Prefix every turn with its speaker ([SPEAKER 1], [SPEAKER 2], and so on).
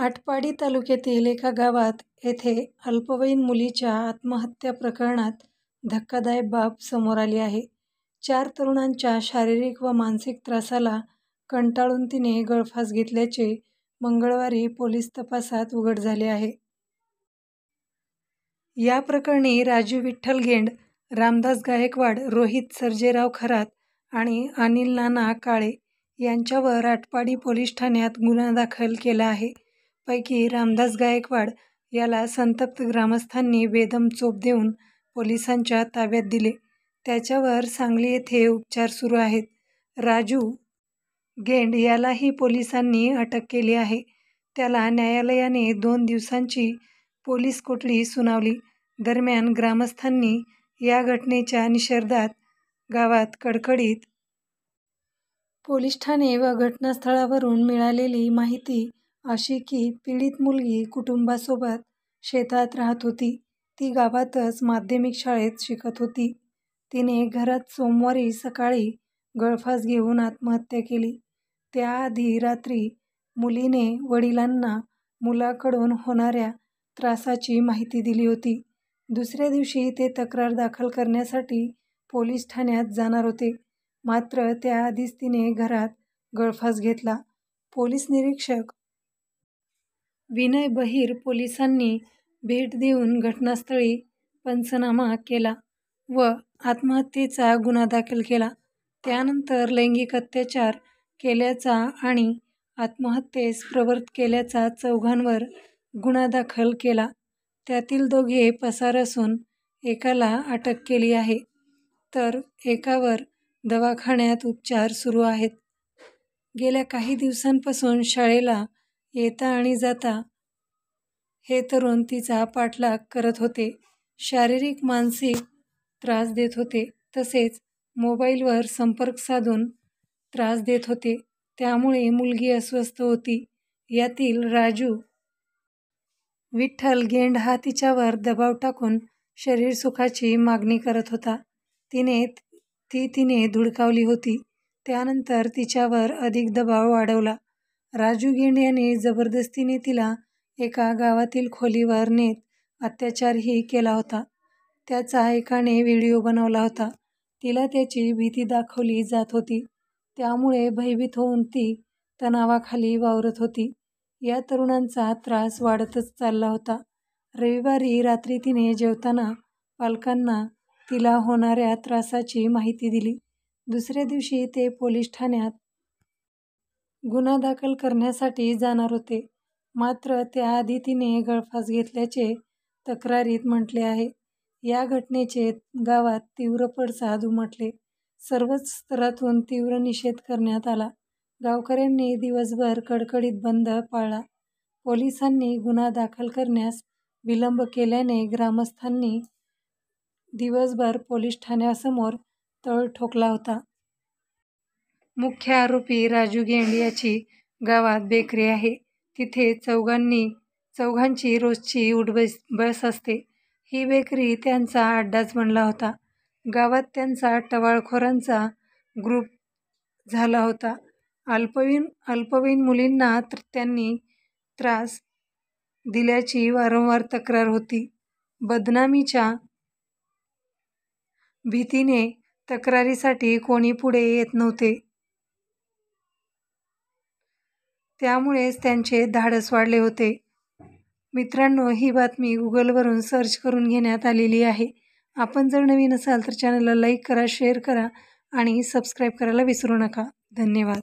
[SPEAKER 1] आटपाडी तालुक्यातील एका गावात येथे अल्पवयीन मुलीच्या आत्महत्या प्रकरणात धक्कादायक बाब समोर आली आहे. 4 तरुणांच्या शारीरिक व मानसिक त्रासाला कंटाळून तिने गळफास घेतल्याचे मंगळवारी पोलीस तपासात उघड झाले आहे. या प्रकरणी राजू विठ्ठल गेंड, रामदास गायकवाड, रोहित सर्जेराव खरात आणि अनिल नाना काळे यांच्यावर आटपाडी पोलीस ठाण्यात गुन्हा दाखल केला आहे. पैकी रामदास गायकवाड याला संतप्त ग्रामस्थांनी बेदम चोप देऊन पोलिसांच्या ताब्यात दिले. त्याच्यावर सांगली येथे उपचार सुरू आहेत. राजू गेंड यालाही पोलिसांनी अटक केली आहे. त्याला न्यायालयाने 2 दिवसांची पोलीस कोठडी सुनावली. दरम्यान ग्रामस्थांनी या घटनेच्या निषेधार्थ गावात कडकडीत पोलीस ठाणे व घटनास्थळावरून मिळालेली माहिती अशी की पीडित मुलगी कुटुंबासोबत शेतात राहत होती. ती गावातच माध्यमिक शाळेत शिकत होती. तिने घरात सोमवारी सकाळी गळफास घेऊन आत्महत्या केली. त्याआधी रात्री मुलीने वडिलांना मुलाकडून होणाऱ्या त्रासाची माहिती दिली होती. दुसऱ्या दिवशी ते तक्रार दाखल करण्यासाठी पोलीस ठाण्यात जाणार होते. मात्र त्याआधीच तिने घरात गळफास घेतला. पोलीस निरीक्षक विनय बहिर पोलिसांनी भेट देऊन घटनास्थळी पंचनामा केला व आत्महत्येचा गुन्हा दाखल केला. त्यानंतर लैंगिक अत्याचार केल्याचा आणि आत्महत्येस प्रवृत्त केल्याचा 4घांवर गुन्हा दाखल केला. त्यातील 2 पसार असून एकाला अटक केली आहे, तर एकावर दवाखान्यात उपचार सुरू आहेत. गेल्या काही दिवसांपासून शाळेला येता आणि जाता हे तरुण तिचा पाठलाग करत होते. शारीरिक मानसिक त्रास देत होते. तसेच मोबाईलवर संपर्क साधून त्रास देत होते. त्यामुळे मुलगी अस्वस्थ होती. यातील राजू विठ्ठल गेंड हा तिच्यावर दबाव टाकून शरीरसुखाची मागणी करत होता. तिने धुडकावली होती. त्यानंतर तिच्यावर अधिक दबाव वाढवला. राजू गेंड याने जबरदस्तीने तिला एका गावातील खोलीवर नेत अत्याचारही केला होता. त्याचा एकाने व्हिडिओ बनवला होता. तिला त्याची भीती दाखवली जात होती. त्यामुळे भयभीत होऊन ती तणावाखाली वावरत होती. या तरुणांचा त्रास वाढतच चालला होता. रविवारी रात्री तिने जेवताना पालकांना तिला होणाऱ्या त्रासाची माहिती दिली. दुसऱ्या दिवशी ते पोलीस ठाण्यात गुन्हा दाखल करण्यासाठी जाणार होते. मात्र त्याआधी तिने गळफास घेतल्याचे तक्रारीत म्हटले आहे. या घटनेचे गावात तीव्र पडसाद उमटले. सर्वच स्तरातून तीव्र निषेध करण्यात आला. गावकऱ्यांनी दिवसभर कडकडीत बंद पाळला. पोलिसांनी गुन्हा दाखल करण्यास विलंब केल्याने ग्रामस्थांनी दिवसभर पोलीस ठाण्यासमोर तळ ठोकला होता. मुख्य आरोपी राजू गेंड याची गावात बेकरी आहे. तिथे चौघांची रोजची उठबस असते. ही बेकरी त्यांचा अड्डाच बनला होता. गावात त्यांचा टवाळखोरांचा ग्रुप झाला होता. अल्पवयीन मुलींना त्यांनी त्रास दिल्याची वारंवार तक्रार होती. बदनामीच्या भीतीने तक्रारीसाठी कोणी पुढे येत नव्हते. त्यामुळेच त्यांचे धाडस वाढले होते. मित्रांनो, ही बातमी गुगलवरून सर्च करून घेण्यात आलेली आहे. आपण जर नवीन असाल तर चॅनलला लाईक करा, शेअर करा आणि सबस्क्राईब करायला विसरू नका. धन्यवाद.